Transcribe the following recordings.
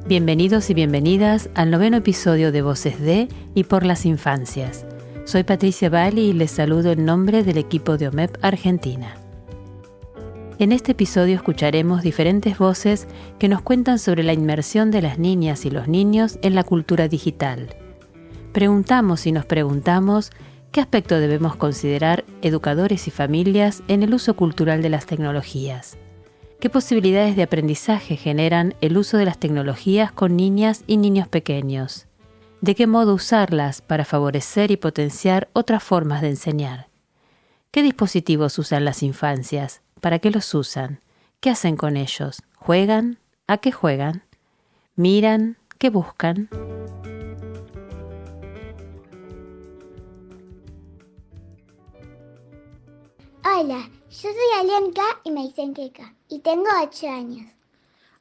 Bienvenidos y bienvenidas al 9º episodio de Voces de y por las Infancias. Soy Patricia Bali y les saludo en nombre del equipo de OMEP Argentina. En este episodio escucharemos diferentes voces que nos cuentan sobre la inmersión de las niñas y los niños en la cultura digital. Preguntamos y nos preguntamos qué aspecto debemos considerar educadores y familias en el uso cultural de las tecnologías. ¿Qué posibilidades de aprendizaje generan el uso de las tecnologías con niñas y niños pequeños? ¿De qué modo usarlas para favorecer y potenciar otras formas de enseñar? ¿Qué dispositivos usan las infancias? ¿Para qué los usan? ¿Qué hacen con ellos? ¿Juegan? ¿A qué juegan? ¿Miran? ¿Qué buscan? Hola, yo soy Alenka y me dicen Keka y tengo 8 años.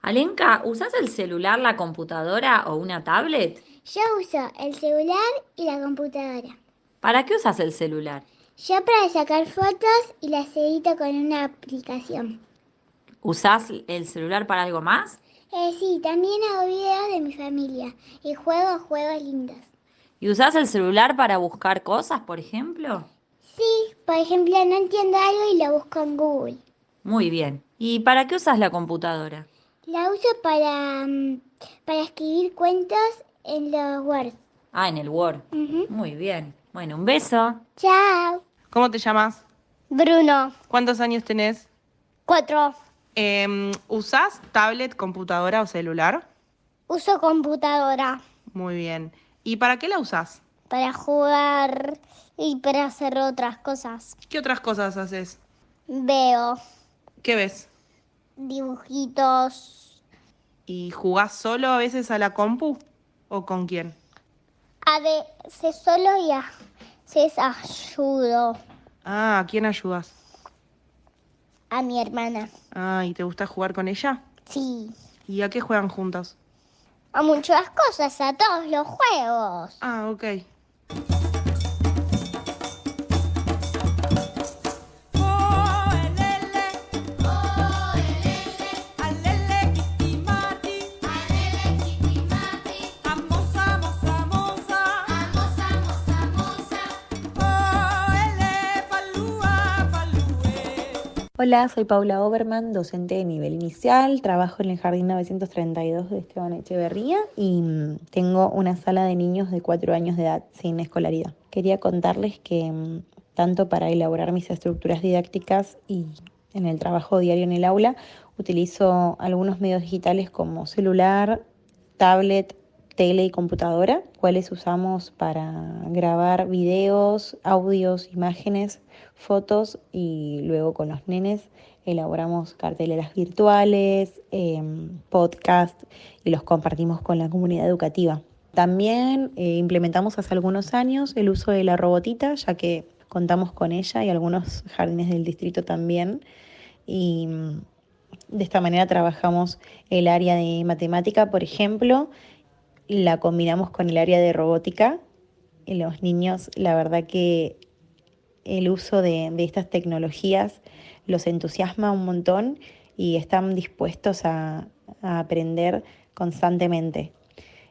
Alenka, ¿usás el celular, la computadora o una tablet? Yo uso el celular y la computadora. ¿Para qué usas el celular? Yo para sacar fotos y las edito con una aplicación. ¿Usás el celular para algo más? Sí, también hago videos de mi familia y juego juegos lindos. ¿Y usás el celular para buscar cosas, por ejemplo? Sí, por ejemplo, no entiendo algo y lo busco en Google. Muy bien. ¿Y para qué usas la computadora? La uso para escribir cuentos en los Word. Ah, en el Word. Muy bien. Bueno, un beso. Chao. ¿Cómo te llamas? Bruno. ¿Cuántos años tenés? 4. ¿Usás tablet, computadora o celular? Uso computadora Muy bien. ¿Y para qué la usás? para jugar y para hacer otras cosas. ¿Qué otras cosas haces? Veo ¿Qué ves? dibujitos. ¿Y jugás solo a veces a la compu? ¿O con quién? A veces solo y a veces ayudo Ah, ¿a quién ayudas? a mi hermana. Ah, ¿y te gusta jugar con ella? Sí. ¿Y a qué juegan juntos? A muchas cosas, a todos los juegos. Ah, ok. Hola, soy Paula Oberman, docente de nivel inicial, trabajo en el Jardín 932 de Esteban Echeverría y tengo una sala de niños de 4 años de edad sin escolaridad. Quería contarles que tanto para elaborar mis estructuras didácticas y en el trabajo diario en el aula, utilizo algunos medios digitales como celular, tablet, tele y computadora, cuales usamos para grabar videos, audios, imágenes, fotos y luego con los nenes elaboramos carteleras virtuales, podcast y los compartimos con la comunidad educativa. También implementamos hace algunos años el uso de la robotita, ya que contamos con ella y algunos jardines del distrito también. Y de esta manera trabajamos el área de matemática, por ejemplo, la combinamos con el área de robótica. Y los niños, la verdad que el uso de estas tecnologías los entusiasma un montón y están dispuestos a aprender constantemente.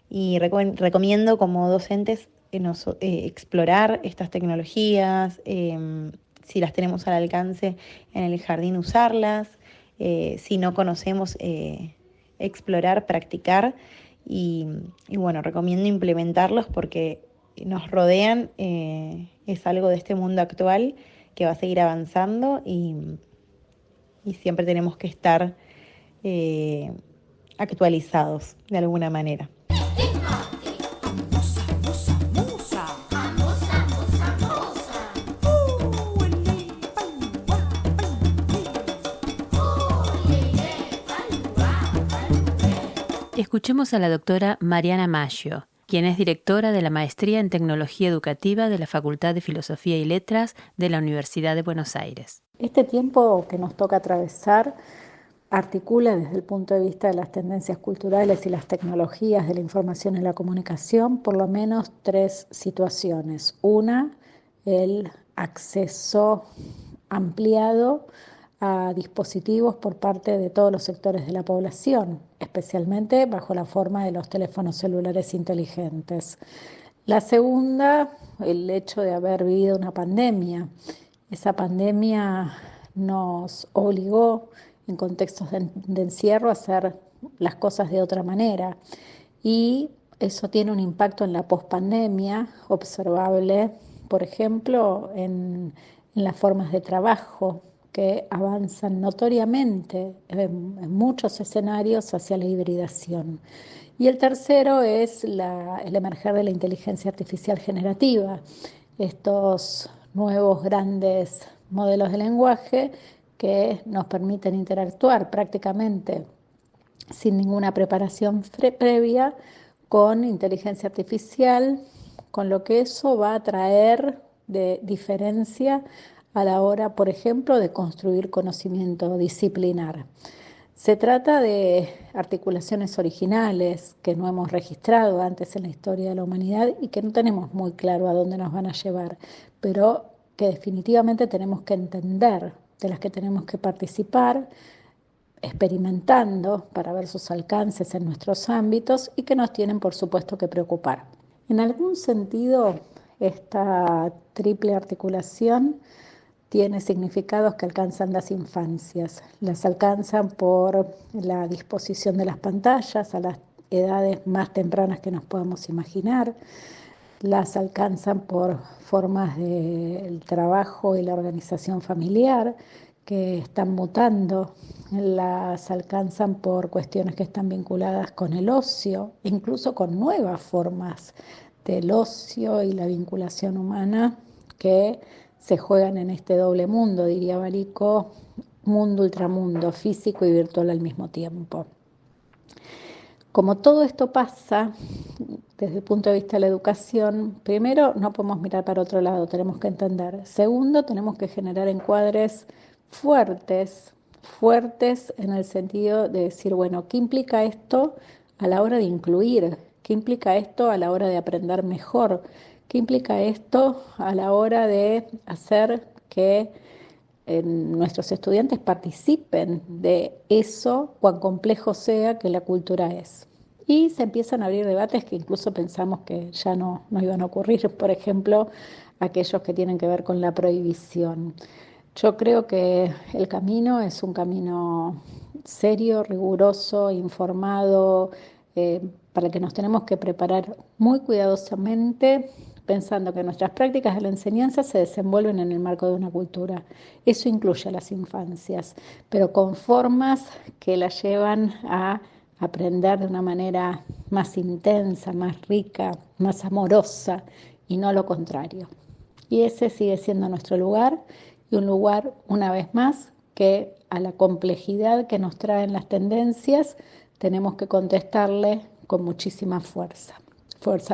Y recomiendo como docentes explorar estas tecnologías, si las tenemos al alcance en el jardín usarlas, si no conocemos explorar, practicar y bueno, recomiendo implementarlos porque nos rodean, es algo de este mundo actual que va a seguir avanzando y siempre tenemos que estar actualizados de alguna manera. Escuchemos a la doctora Mariana Maggio, quien es directora de la Maestría en Tecnología Educativa de la Facultad de Filosofía y Letras de la Universidad de Buenos Aires. Este tiempo que nos toca atravesar articula desde el punto de vista de las tendencias culturales y las tecnologías de la información y la comunicación por lo menos 3 situaciones. Una, el acceso ampliado a dispositivos por parte de todos los sectores de la población, especialmente bajo la forma de los teléfonos celulares inteligentes. La segunda, el hecho de haber vivido una pandemia. Esa pandemia nos obligó en contextos de encierro a hacer las cosas de otra manera y eso tiene un impacto en la pospandemia observable, por ejemplo, en las formas de trabajo que avanzan notoriamente en muchos escenarios hacia la hibridación. Y el tercero es el emerger de la inteligencia artificial generativa, estos nuevos grandes modelos de lenguaje que nos permiten interactuar prácticamente sin ninguna preparación previa con inteligencia artificial, con lo que eso va a traer de diferencia a la hora, por ejemplo, de construir conocimiento disciplinar. Se trata de articulaciones originales que no hemos registrado antes en la historia de la humanidad y que no tenemos muy claro a dónde nos van a llevar, pero que definitivamente tenemos que entender, de las que tenemos que participar, experimentando para ver sus alcances en nuestros ámbitos y que nos tienen, por supuesto, que preocupar. En algún sentido, esta triple articulación tiene significados que alcanzan las infancias. Las alcanzan por la disposición de las pantallas a las edades más tempranas que nos podamos imaginar. Las alcanzan por formas del trabajo y la organización familiar que están mutando. Las alcanzan por cuestiones que están vinculadas con el ocio, incluso con nuevas formas del ocio y la vinculación humana que se juegan en este doble mundo, diría Barico, mundo, ultramundo, físico y virtual al mismo tiempo. Como todo esto pasa, desde el punto de vista de la educación, primero no podemos mirar para otro lado, tenemos que entender. Segundo, tenemos que generar encuadres fuertes en el sentido de decir, bueno, ¿qué implica esto a la hora de incluir? ¿Qué implica esto a la hora de aprender mejor? ¿Qué implica esto a la hora de hacer que nuestros estudiantes participen de eso, cuán complejo sea que la cultura es? Y se empiezan a abrir debates que incluso pensamos que ya no iban a ocurrir, por ejemplo, aquellos que tienen que ver con la prohibición. Yo creo que el camino es un camino serio, riguroso, informado, para el que nos tenemos que preparar muy cuidadosamente, pensando que nuestras prácticas de la enseñanza se desenvuelven en el marco de una cultura. Eso incluye a las infancias, pero con formas que las llevan a aprender de una manera más intensa, más rica, más amorosa, y no lo contrario. Y ese sigue siendo nuestro lugar, y un lugar, una vez más, que a la complejidad que nos traen las tendencias tenemos que contestarle con muchísima fuerza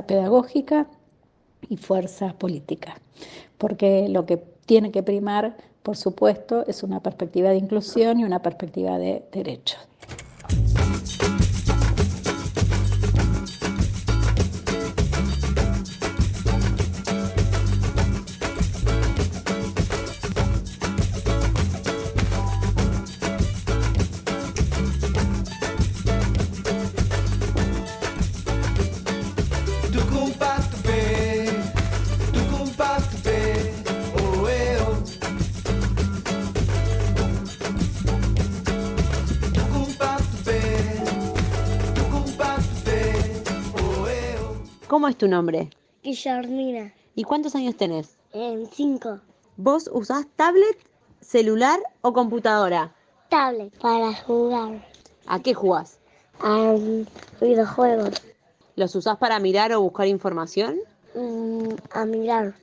pedagógica y fuerza política, porque lo que tiene que primar, por supuesto, es una perspectiva de inclusión y una perspectiva de derechos. ¿Cómo es tu nombre? Guillermina, ¿Y cuántos años tenés? 5. ¿Vos usás tablet, celular o computadora? Tablet para jugar ¿A qué jugás? a videojuegos, ¿Los usás para mirar o buscar información? a mirar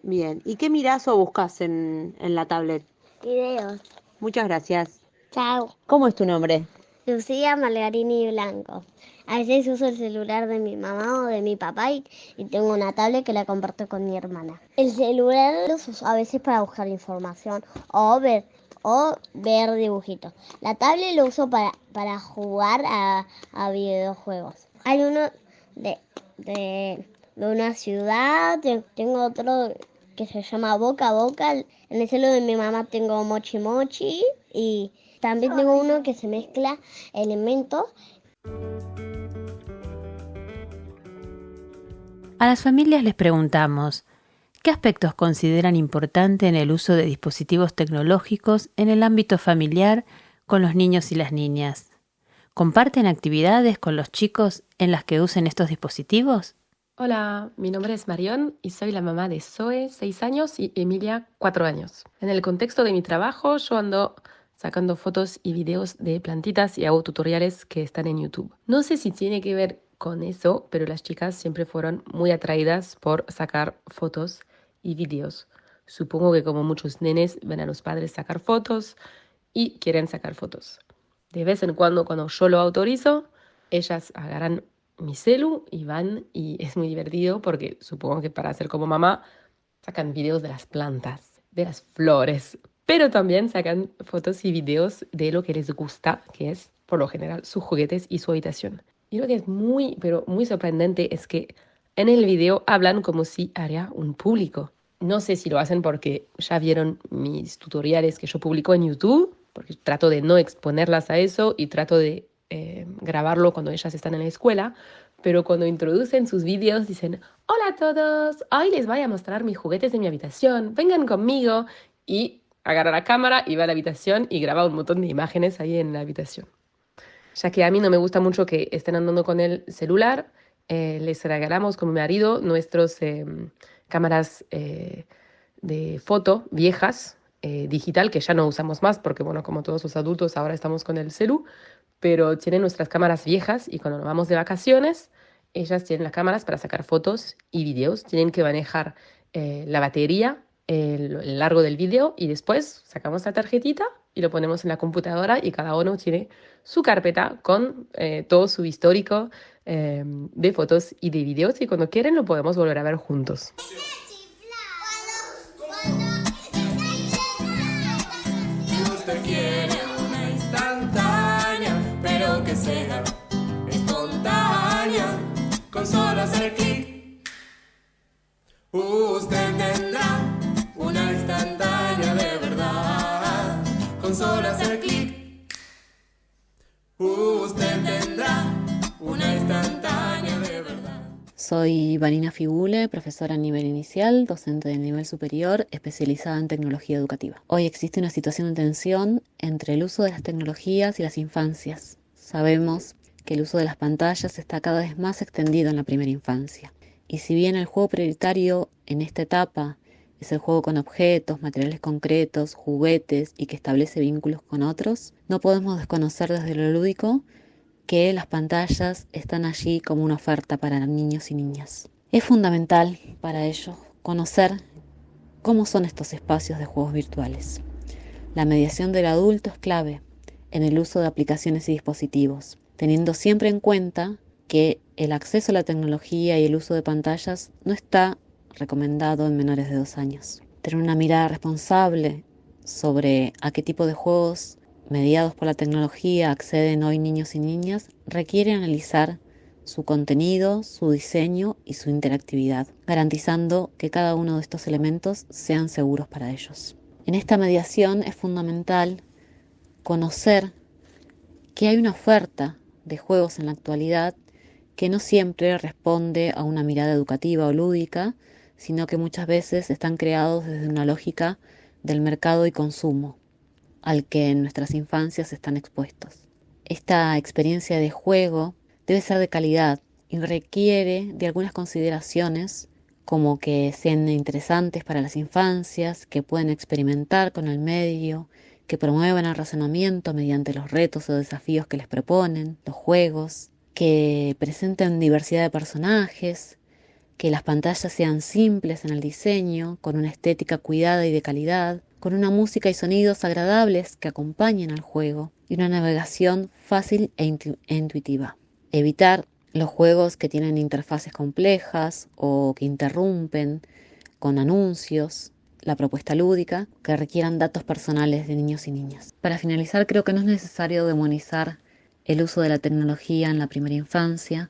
Bien. ¿Y qué mirás o buscas en la tablet? videos. Muchas gracias. Chao. ¿Cómo es tu nombre? Lucía Malgarini Blanco. A veces uso el celular de mi mamá o de mi papá y tengo una tablet que la comparto con mi hermana. El celular lo uso a veces para buscar información o ver dibujitos. La tablet lo uso para jugar a videojuegos. Hay uno de una ciudad, tengo otro que se llama Boca a Boca. En el celular de mi mamá tengo Mochi Mochi y también tengo uno que se mezcla elementos. A las familias les preguntamos, ¿qué aspectos consideran importante en el uso de dispositivos tecnológicos en el ámbito familiar con los niños y las niñas? ¿Comparten actividades con los chicos en las que usen estos dispositivos? Hola, mi nombre es Marión y soy la mamá de Zoe, 6 años, y Emilia, 4 años. En el contexto de mi trabajo, yo ando sacando fotos y videos de plantitas y hago tutoriales que están en YouTube. No sé si tiene que ver con eso, pero las chicas siempre fueron muy atraídas por sacar fotos y videos. Supongo que como muchos nenes ven a los padres sacar fotos y quieren sacar fotos. De vez en cuando yo lo autorizo, ellas agarran mi celu y van, y es muy divertido porque supongo que para hacer como mamá sacan videos de las plantas, de las flores, pero también sacan fotos y videos de lo que les gusta, que es por lo general sus juguetes y su habitación. Y lo que es muy, pero muy sorprendente es que en el video hablan como si haría un público. No sé si lo hacen porque ya vieron mis tutoriales que yo publico en YouTube, porque trato de no exponerlas a eso y trato de grabarlo cuando ellas están en la escuela, pero cuando introducen sus vídeos dicen: hola a todos, hoy les voy a mostrar mis juguetes de mi habitación, vengan conmigo, y agarra la cámara y va a la habitación y graba un montón de imágenes ahí en la habitación. Ya que a mí no me gusta mucho que estén andando con el celular, les regalamos con mi marido nuestras cámaras de foto viejas, digital, que ya no usamos más porque, bueno, como todos los adultos ahora estamos con el celu, pero tienen nuestras cámaras viejas y cuando nos vamos de vacaciones, ellas tienen las cámaras para sacar fotos y videos. Tienen que manejar la batería, el largo del video, y después sacamos la tarjetita y lo ponemos en la computadora y cada uno tiene su carpeta con todo su histórico de fotos y de videos, y cuando quieren lo podemos volver a ver juntos. Que sea espontánea, con solo hacer clic, usted tendrá una instantánea de verdad. Con solo hacer clic, usted tendrá una instantánea de verdad. Soy Vanina Figule, profesora a nivel inicial, docente de nivel superior, especializada en tecnología educativa. Hoy existe una situación de tensión entre el uso de las tecnologías y las infancias. Sabemos que el uso de las pantallas está cada vez más extendido en la primera infancia. Y si bien el juego prioritario en esta etapa es el juego con objetos, materiales concretos, juguetes y que establece vínculos con otros, no podemos desconocer desde lo lúdico que las pantallas están allí como una oferta para niños y niñas. Es fundamental para ello conocer cómo son estos espacios de juegos virtuales. La mediación del adulto es clave en el uso de aplicaciones y dispositivos, teniendo siempre en cuenta que el acceso a la tecnología y el uso de pantallas no está recomendado en menores de 2 años. Tener una mirada responsable sobre a qué tipo de juegos mediados por la tecnología acceden hoy niños y niñas requiere analizar su contenido, su diseño y su interactividad, garantizando que cada uno de estos elementos sean seguros para ellos. En esta mediación es fundamental conocer que hay una oferta de juegos en la actualidad que no siempre responde a una mirada educativa o lúdica, sino que muchas veces están creados desde una lógica del mercado y consumo, al que en nuestras infancias están expuestos. Esta experiencia de juego debe ser de calidad y requiere de algunas consideraciones, como que sean interesantes para las infancias, que puedan experimentar con el medio, que promuevan el razonamiento mediante los retos o desafíos que les proponen, los juegos, que presenten diversidad de personajes, que las pantallas sean simples en el diseño, con una estética cuidada y de calidad, con una música y sonidos agradables que acompañen al juego y una navegación fácil e intuitiva. Evitar los juegos que tienen interfaces complejas o que interrumpen con anuncios, la propuesta lúdica, que requieran datos personales de niños y niñas. Para finalizar, creo que no es necesario demonizar el uso de la tecnología en la primera infancia,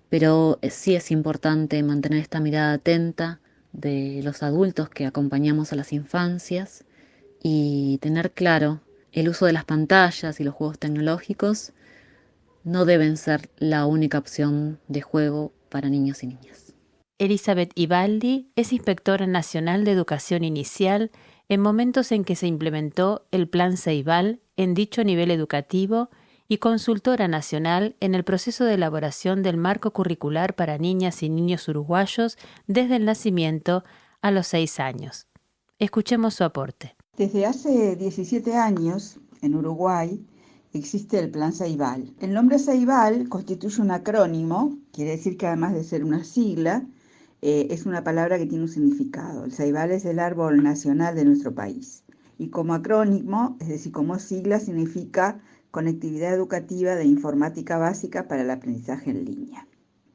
pero sí es importante mantener esta mirada atenta de los adultos que acompañamos a las infancias y tener claro el uso de las pantallas y los juegos tecnológicos no deben ser la única opción de juego para niños y niñas. Elizabeth Ibaldi es inspectora nacional de educación inicial en momentos en que se implementó el Plan Ceibal en dicho nivel educativo y consultora nacional en el proceso de elaboración del marco curricular para niñas y niños uruguayos desde el nacimiento a los 6 años. Escuchemos su aporte. Desde hace 17 años, en Uruguay, existe el Plan Ceibal. El nombre Ceibal constituye un acrónimo, quiere decir que además de ser una sigla, es una palabra que tiene un significado. El Ceibal es el árbol nacional de nuestro país. Y como acrónimo, es decir, como sigla, significa Conectividad Educativa de Informática Básica para el Aprendizaje en Línea.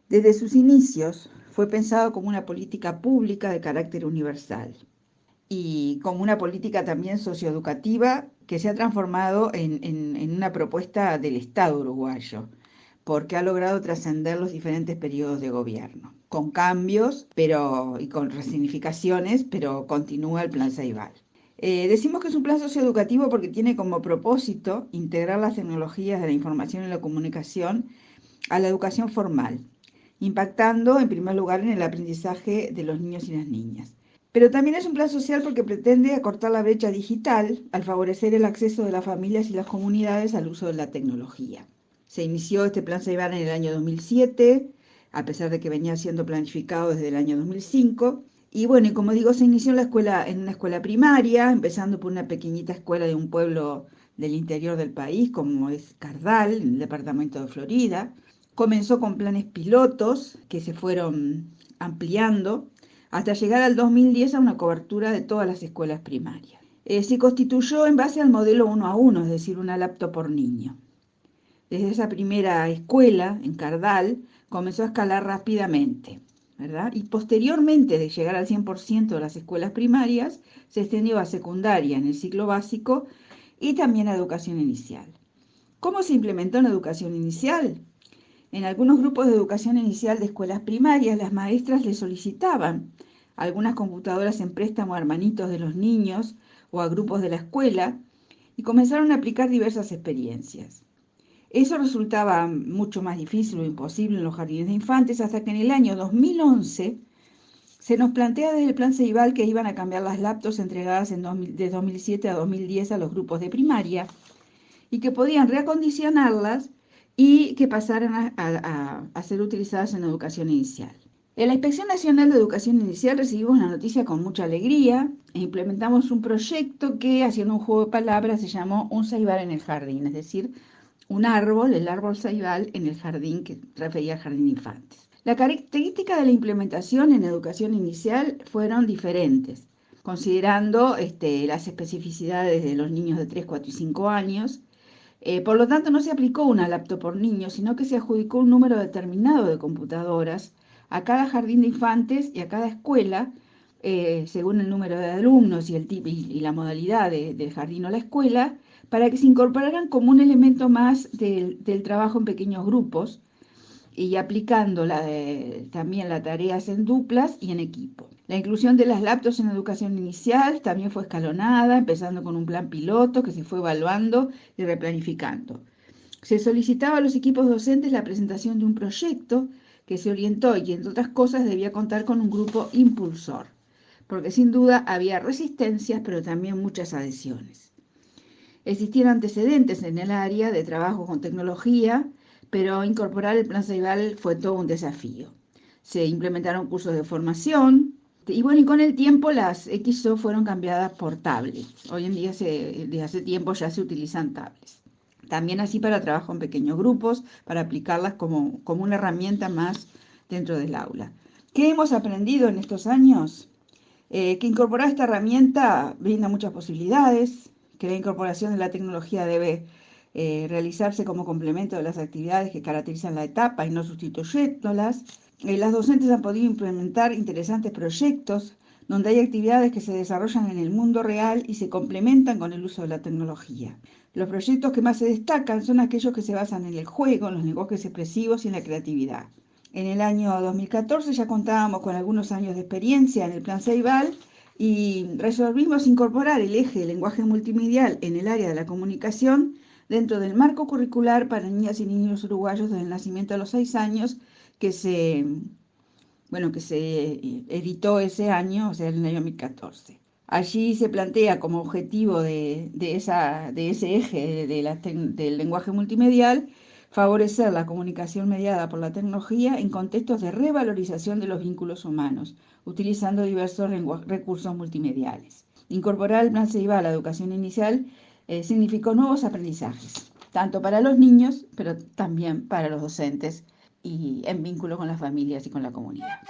Desde sus inicios fue pensado como una política pública de carácter universal y como una política también socioeducativa que se ha transformado en una propuesta del Estado uruguayo, porque ha logrado trascender los diferentes periodos de gobierno, con cambios y con resignificaciones, pero continúa el Plan Ceibal. Decimos que es un plan socioeducativo porque tiene como propósito integrar las tecnologías de la información y la comunicación a la educación formal, impactando en primer lugar en el aprendizaje de los niños y las niñas. Pero también es un plan social porque pretende acortar la brecha digital al favorecer el acceso de las familias y las comunidades al uso de la tecnología. Se inició este plan Ceibal en el año 2007, a pesar de que venía siendo planificado desde el año 2005. Y bueno, y como digo, se inició en una escuela primaria, empezando por una pequeñita escuela de un pueblo del interior del país, como es Cardal, en el departamento de Florida. Comenzó con planes pilotos que se fueron ampliando hasta llegar al 2010 a una cobertura de todas las escuelas primarias. Se constituyó en base al modelo 1 a 1, es decir, una laptop por niño. Desde esa primera escuela, en Cardal, comenzó a escalar rápidamente, ¿verdad? Y posteriormente de llegar al 100% de las escuelas primarias, se extendió a secundaria en el ciclo básico y también a educación inicial. ¿Cómo se implementó en educación inicial? En algunos grupos de educación inicial de escuelas primarias, las maestras le solicitaban algunas computadoras en préstamo a hermanitos de los niños o a grupos de la escuela y comenzaron a aplicar diversas experiencias. Eso resultaba mucho más difícil o imposible en los jardines de infantes hasta que en el año 2011 se nos plantea desde el Plan Ceibal que iban a cambiar las laptops entregadas de 2007 a 2010 a los grupos de primaria y que podían reacondicionarlas y que pasaran a ser utilizadas en educación inicial. En la Inspección Nacional de Educación Inicial recibimos la noticia con mucha alegría e implementamos un proyecto que, haciendo un juego de palabras, se llamó Un Ceibal en el Jardín, es decir, un árbol, el árbol Ceibal en el jardín, que refería al jardín de infantes. La característica de la implementación en educación inicial fueron diferentes, considerando las especificidades de los niños de 3, 4 y 5 años. Por lo tanto, no se aplicó una laptop por niño, sino que se adjudicó un número determinado de computadoras a cada jardín de infantes y a cada escuela, según el número de alumnos y el tipo y la modalidad del jardín o la escuela, para que se incorporaran como un elemento más del trabajo en pequeños grupos y aplicando también las tareas en duplas y en equipo. La inclusión de las laptops en educación inicial también fue escalonada, empezando con un plan piloto que se fue evaluando y replanificando. Se solicitaba a los equipos docentes la presentación de un proyecto que se orientó y, entre otras cosas, debía contar con un grupo impulsor, porque sin duda había resistencias, pero también muchas adhesiones. Existían antecedentes en el área de trabajo con tecnología, pero incorporar el Plan Ceibal fue todo un desafío. Se implementaron cursos de formación y bueno, y con el tiempo las XO fueron cambiadas por tablets. Hoy en día, desde hace tiempo ya se utilizan tablets. También así para trabajo en pequeños grupos, para aplicarlas como una herramienta más dentro del aula. ¿Qué hemos aprendido en estos años? Que incorporar esta herramienta brinda muchas posibilidades, que la incorporación de la tecnología debe realizarse como complemento de las actividades que caracterizan la etapa y no sustituyéndolas. Las docentes han podido implementar interesantes proyectos donde hay actividades que se desarrollan en el mundo real y se complementan con el uso de la tecnología. Los proyectos que más se destacan son aquellos que se basan en el juego, en los lenguajes expresivos y en la creatividad. En el año 2014 ya contábamos con algunos años de experiencia en el Plan Ceibal y resolvimos incorporar el eje de lenguaje multimedial en el área de la comunicación dentro del marco curricular para niñas y niños uruguayos desde el nacimiento a los 6 años que se editó ese año, o sea, en el año 2014. Allí se plantea como objetivo de ese eje del lenguaje multimedial favorecer la comunicación mediada por la tecnología en contextos de revalorización de los vínculos humanos, utilizando diversos recursos multimediales. Incorporar el Plan Ceibal a la educación inicial significó nuevos aprendizajes, tanto para los niños, pero también para los docentes y en vínculo con las familias y con la comunidad.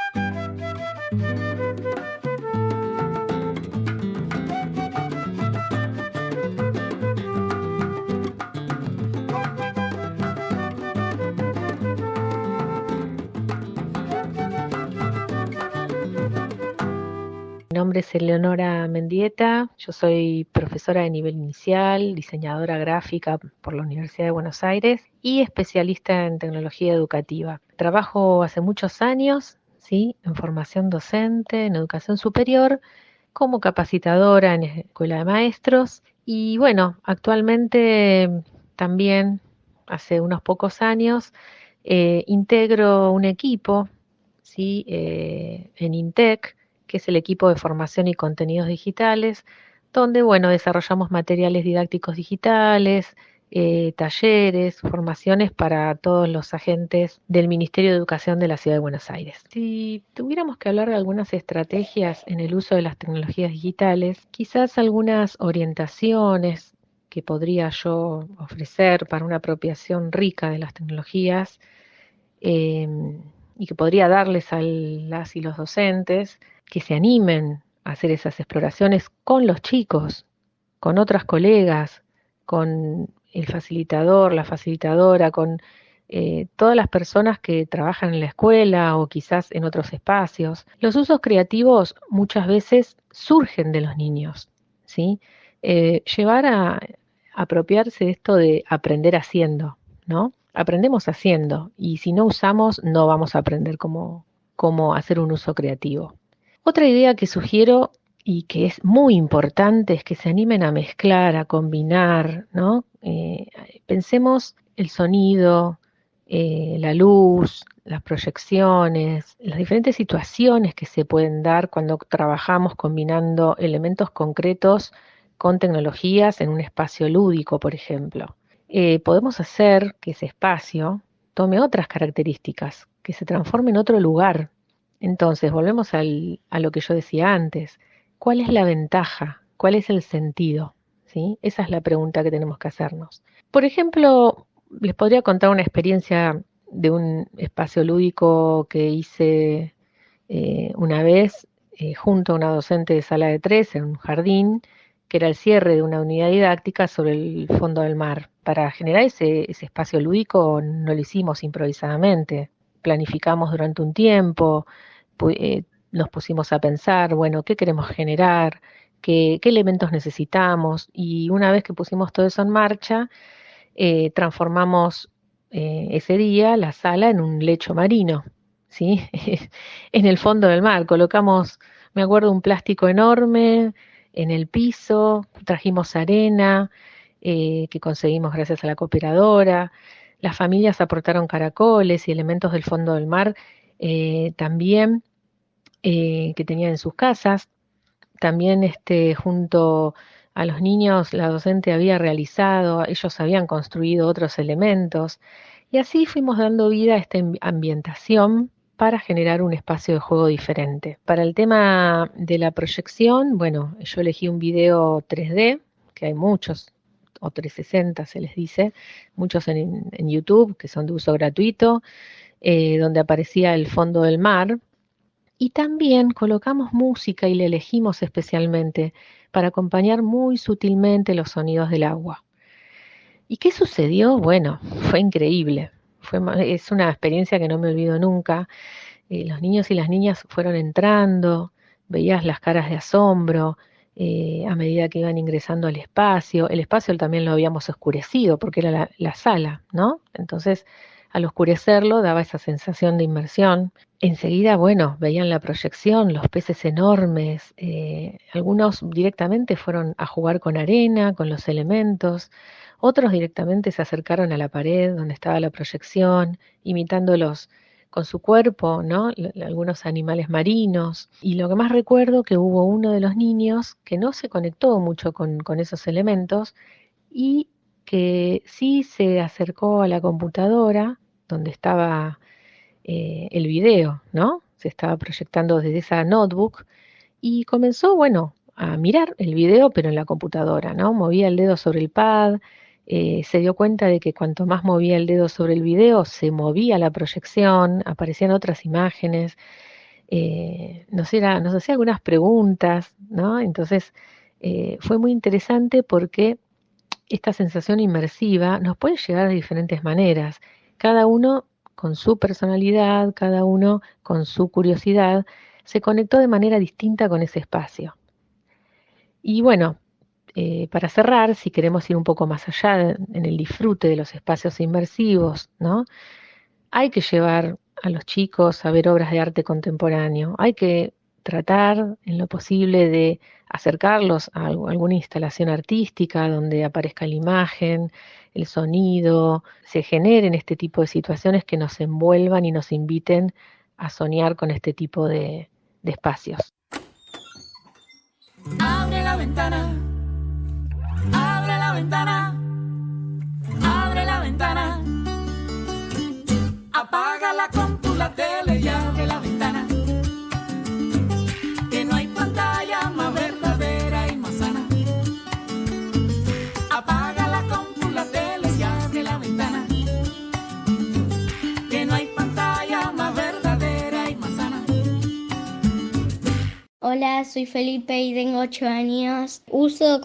Mi nombre es Eleonora Mendieta, yo soy profesora de nivel inicial, diseñadora gráfica por la Universidad de Buenos Aires y especialista en tecnología educativa. Trabajo hace muchos años, ¿sí?, en formación docente, en educación superior, como capacitadora en escuela de maestros y bueno, actualmente también hace unos pocos años integro un equipo, ¿sí?, en INTEC, que es el equipo de formación y contenidos digitales, donde, bueno, desarrollamos materiales didácticos digitales, talleres, formaciones para todos los agentes del Ministerio de Educación de la Ciudad de Buenos Aires. Si tuviéramos que hablar de algunas estrategias en el uso de las tecnologías digitales, quizás algunas orientaciones que podría yo ofrecer para una apropiación rica de las tecnologías y que podría darles a las y los docentes, que se animen a hacer esas exploraciones con los chicos, con otras colegas, con el facilitador, la facilitadora, con todas las personas que trabajan en la escuela o quizás en otros espacios. Los usos creativos muchas veces surgen de los niños, ¿sí? Llevar a apropiarse de esto de aprender haciendo, ¿no? Aprendemos haciendo y si no usamos no vamos a aprender cómo hacer un uso creativo. Otra idea que sugiero y que es muy importante es que se animen a mezclar, a combinar, ¿no? Pensemos el sonido, la luz, las proyecciones, las diferentes situaciones que se pueden dar cuando trabajamos combinando elementos concretos con tecnologías en un espacio lúdico, por ejemplo. Podemos hacer que ese espacio tome otras características, que se transforme en otro lugar. Entonces, volvemos a lo que yo decía antes. ¿Cuál es la ventaja? ¿Cuál es el sentido? ¿Sí? Esa es la pregunta que tenemos que hacernos. Por ejemplo, les podría contar una experiencia de un espacio lúdico que hice una vez junto a una docente de sala de 3 en un jardín, que era el cierre de una unidad didáctica sobre el fondo del mar. Para generar ese espacio lúdico no lo hicimos improvisadamente. Planificamos durante un tiempo, nos pusimos a pensar, bueno, ¿qué queremos generar? ¿Qué elementos necesitamos? Y una vez que pusimos todo eso en marcha, transformamos ese día la sala en un lecho marino, ¿sí? En el fondo del mar. Colocamos, me acuerdo, un plástico enorme en el piso, trajimos arena que conseguimos gracias a la cooperadora. Las familias aportaron caracoles y elementos del fondo del mar también que tenían en sus casas. También junto a los niños la docente había realizado, ellos habían construido otros elementos y así fuimos dando vida a esta ambientación para generar un espacio de juego diferente. Para el tema de la proyección, bueno, yo elegí un video 3D, que hay muchos, o 360 se les dice, muchos en YouTube que son de uso gratuito, donde aparecía el fondo del mar, y también colocamos música y la elegimos especialmente para acompañar muy sutilmente los sonidos del agua. ¿Y qué sucedió? Bueno, fue increíble, es una experiencia que no me olvido nunca. Los niños y las niñas fueron entrando, veías las caras de asombro, a medida que iban ingresando al espacio. El espacio también lo habíamos oscurecido porque era la sala, ¿no? Entonces al oscurecerlo daba esa sensación de inmersión. Enseguida, bueno, veían la proyección, los peces enormes, algunos directamente fueron a jugar con arena, con los elementos, otros directamente se acercaron a la pared donde estaba la proyección, imitándolos con su cuerpo, ¿no? Algunos animales marinos. Y lo que más recuerdo que hubo uno de los niños que no se conectó mucho con esos elementos y que sí se acercó a la computadora donde estaba el video, ¿no? Se estaba proyectando desde esa notebook y comenzó, bueno, a mirar el video, pero en la computadora, ¿no? Movía el dedo sobre el pad, se dio cuenta de que cuanto más movía el dedo sobre el video, se movía la proyección, aparecían otras imágenes, nos hacía algunas preguntas, ¿no? Entonces, fue muy interesante porque esta sensación inmersiva nos puede llegar de diferentes maneras. Cada uno con su personalidad, cada uno con su curiosidad, se conectó de manera distinta con ese espacio. Y bueno, para cerrar, si queremos ir un poco más allá en el disfrute de los espacios inmersivos, ¿no? Hay que llevar a los chicos a ver obras de arte contemporáneo, hay que tratar en lo posible de acercarlos a alguna instalación artística donde aparezca la imagen, el sonido, se generen este tipo de situaciones que nos envuelvan y nos inviten a soñar con este tipo de espacios. Abre la ventana, abre la ventana, abre la ventana. Apaga la compu, la tele y abre la ventana. Que no hay pantalla más verdadera y más sana. Apaga la compu, la tele y abre la ventana. Que no hay pantalla más verdadera y más sana. Hola, soy Felipe y tengo 8 años. Uso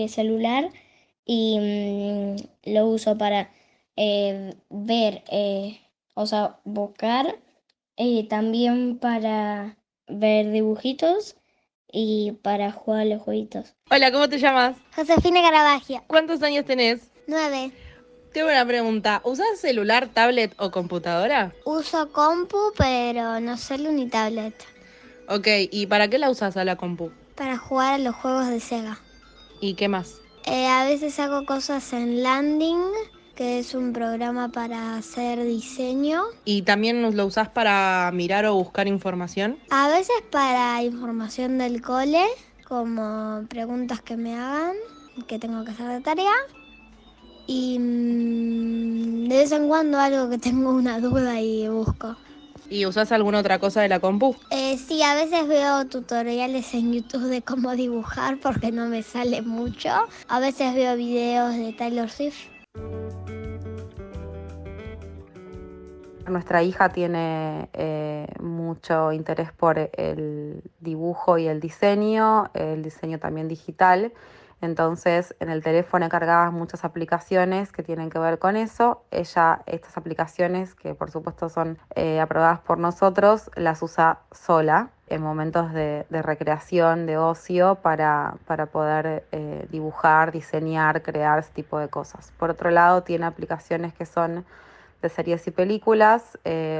celular y lo uso para ver, buscar, también para ver dibujitos y para jugar a los jueguitos. Hola, ¿cómo te llamas? Josefina Caravaggio. ¿Cuántos años tenés? 9. Tengo una pregunta. ¿Usás celular, tablet o computadora? Uso compu, pero no celu ni tablet. Ok, ¿y para qué la usás a la compu? Para jugar a los juegos de Sega. ¿Y qué más? A veces hago cosas en Landing, que es un programa para hacer diseño. ¿Y también lo usás para mirar o buscar información? A veces para información del cole, como preguntas que me hagan, que tengo que hacer de tarea. Y de vez en cuando algo que tengo una duda y busco. ¿Y usás alguna otra cosa de la compu? Sí, a veces veo tutoriales en YouTube de cómo dibujar porque no me sale mucho. A veces veo videos de Taylor Swift. Nuestra hija tiene mucho interés por el dibujo y el diseño también digital. Entonces, en el teléfono he cargado muchas aplicaciones que tienen que ver con eso. Ella, estas aplicaciones, que por supuesto son aprobadas por nosotros, las usa sola en momentos de recreación, de ocio, para poder dibujar, diseñar, crear ese tipo de cosas. Por otro lado, tiene aplicaciones que son de series y películas,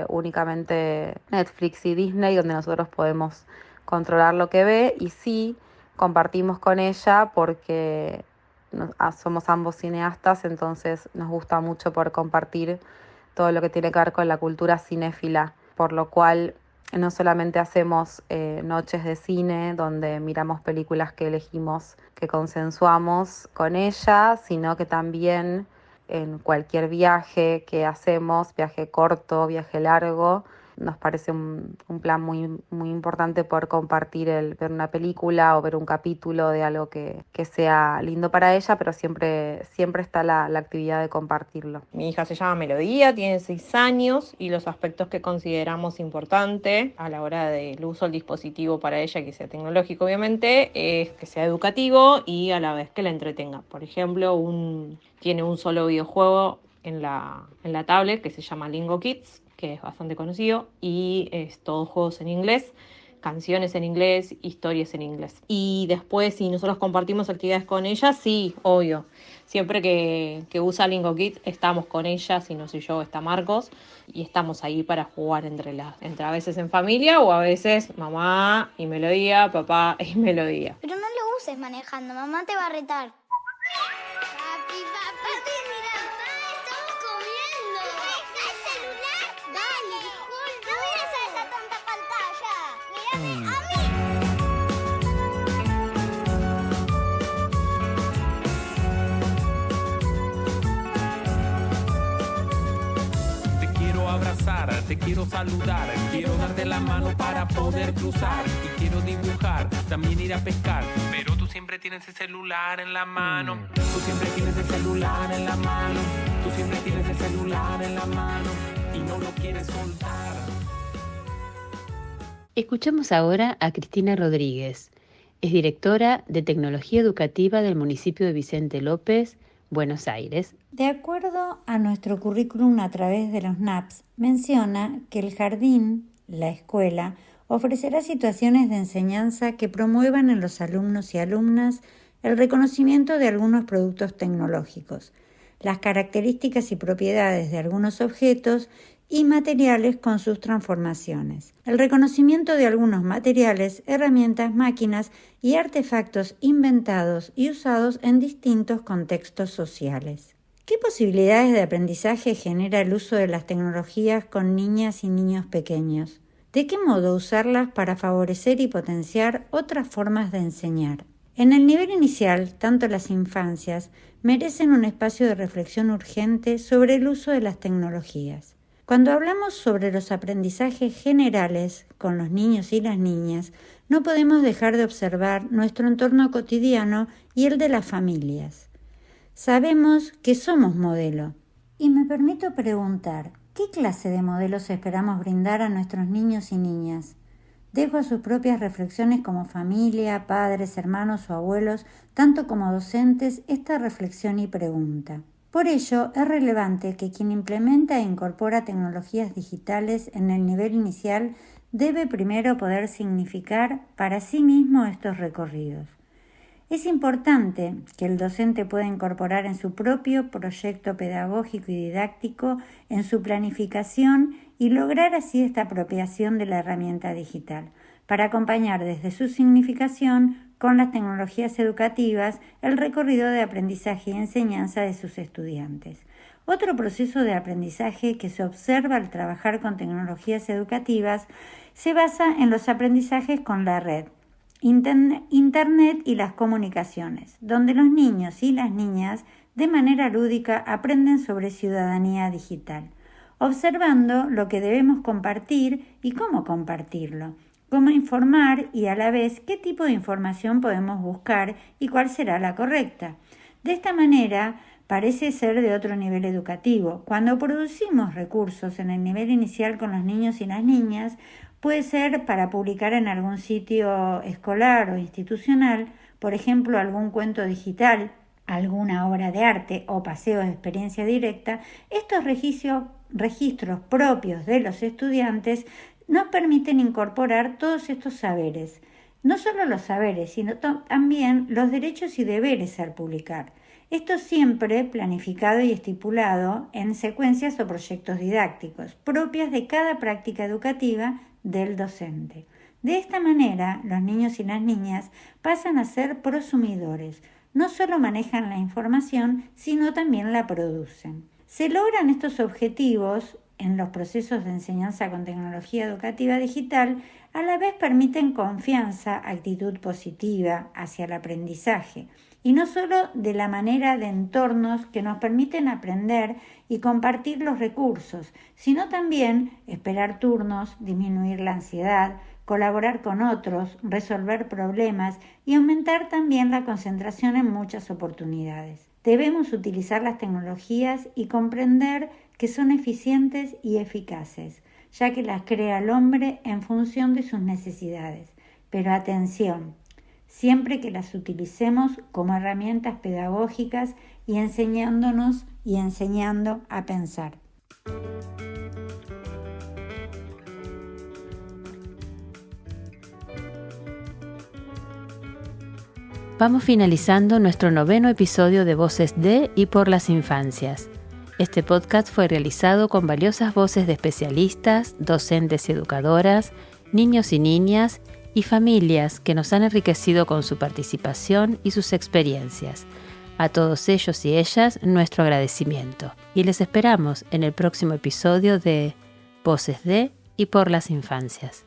únicamente Netflix y Disney, donde nosotros podemos controlar lo que ve, y sí compartimos con ella porque somos ambos cineastas, entonces nos gusta mucho poder compartir todo lo que tiene que ver con la cultura cinéfila, por lo cual no solamente hacemos noches de cine donde miramos películas que elegimos, que consensuamos con ella, sino que también en cualquier viaje que hacemos, viaje corto, viaje largo, nos parece un plan muy, muy importante poder compartir ver una película o ver un capítulo de algo que sea lindo para ella, pero siempre está la actividad de compartirlo. Mi hija se llama Melodía, tiene 6 años y los aspectos que consideramos importantes a la hora del uso del dispositivo para ella, que sea tecnológico obviamente, es que sea educativo y a la vez que la entretenga. Por ejemplo, tiene un solo videojuego en la tablet que se llama Lingo Kids, que es bastante conocido, y es todos juegos en inglés. canciones en inglés, historias en inglés. Y después, si nosotros compartimos actividades con ella, sí, obvio. Siempre que usa Lingo Kids, estamos con ella, si no soy yo, está Marcos, y estamos ahí para jugar entre a veces en familia o a veces mamá y melodía, papá y melodía. Pero no lo uses manejando, mamá te va a retar. Papi, mira, estamos comiendo. ¿Deja el celular? Dale, disculpa. No mires a esa tonta pantalla. Mírame a mí. Te quiero abrazar, te quiero saludar, quiero darte la mano para poder cruzar y quiero dibujar, también ir a pescar, pero tú siempre tienes el celular en la mano, tú siempre tienes el celular en la mano, tú siempre tienes el celular en la mano y no lo quieres soltar. Escuchamos ahora a Cristina Rodríguez. Es directora de Tecnología Educativa del municipio de Vicente López, Buenos Aires. De acuerdo a nuestro currículum a través de los NAPS, menciona que el jardín, la escuela, ofrecerá situaciones de enseñanza que promuevan en los alumnos y alumnas el reconocimiento de algunos productos tecnológicos, las características y propiedades de algunos objetos y materiales con sus transformaciones, el reconocimiento de algunos materiales, herramientas, máquinas y artefactos inventados y usados en distintos contextos sociales. ¿Qué posibilidades de aprendizaje genera el uso de las tecnologías con niñas y niños pequeños? ¿De qué modo usarlas para favorecer y potenciar otras formas de enseñar? En el nivel inicial, tanto las infancias merecen un espacio de reflexión urgente sobre el uso de las tecnologías. Cuando hablamos sobre los aprendizajes generales con los niños y las niñas, no podemos dejar de observar nuestro entorno cotidiano y el de las familias. Sabemos que somos modelo. Y me permito preguntar, ¿qué clase de modelos esperamos brindar a nuestros niños y niñas? Dejo a sus propias reflexiones como familia, padres, hermanos o abuelos, tanto como docentes, esta reflexión y pregunta. Por ello, es relevante que quien implementa e incorpora tecnologías digitales en el nivel inicial debe primero poder significar para sí mismo estos recorridos. Es importante que el docente pueda incorporar en su propio proyecto pedagógico y didáctico, en su planificación y lograr así esta apropiación de la herramienta digital, para acompañar desde su significación con las tecnologías educativas el recorrido de aprendizaje y enseñanza de sus estudiantes. Otro proceso de aprendizaje que se observa al trabajar con tecnologías educativas se basa en los aprendizajes con la red, Internet y las comunicaciones, donde los niños y las niñas de manera lúdica aprenden sobre ciudadanía digital, observando lo que debemos compartir y cómo compartirlo, cómo informar y a la vez qué tipo de información podemos buscar y cuál será la correcta. De esta manera, parece ser de otro nivel educativo. Cuando producimos recursos en el nivel inicial con los niños y las niñas, puede ser para publicar en algún sitio escolar o institucional, por ejemplo, algún cuento digital, alguna obra de arte o paseo de experiencia directa. Estos registros propios de los estudiantes nos permiten incorporar todos estos saberes, no solo los saberes, sino también los derechos y deberes al publicar. Esto siempre planificado y estipulado en secuencias o proyectos didácticos, propias de cada práctica educativa del docente. De esta manera, los niños y las niñas pasan a ser prosumidores, no solo manejan la información, sino también la producen. Se logran estos objetivos en los procesos de enseñanza con tecnología educativa digital, a la vez permiten confianza, actitud positiva hacia el aprendizaje, y no solo de la manera de entornos que nos permiten aprender y compartir los recursos, sino también esperar turnos, disminuir la ansiedad, colaborar con otros, resolver problemas y aumentar también la concentración en muchas oportunidades. Debemos utilizar las tecnologías y comprender que son eficientes y eficaces, ya que las crea el hombre en función de sus necesidades. Pero atención, siempre que las utilicemos como herramientas pedagógicas y enseñándonos y enseñando a pensar. Vamos finalizando nuestro 9º episodio de Voces de y por las infancias. Este podcast fue realizado con valiosas voces de especialistas, docentes y educadoras, niños y niñas y familias que nos han enriquecido con su participación y sus experiencias. A todos ellos y ellas, nuestro agradecimiento. Y les esperamos en el próximo episodio de Voces de y por las infancias.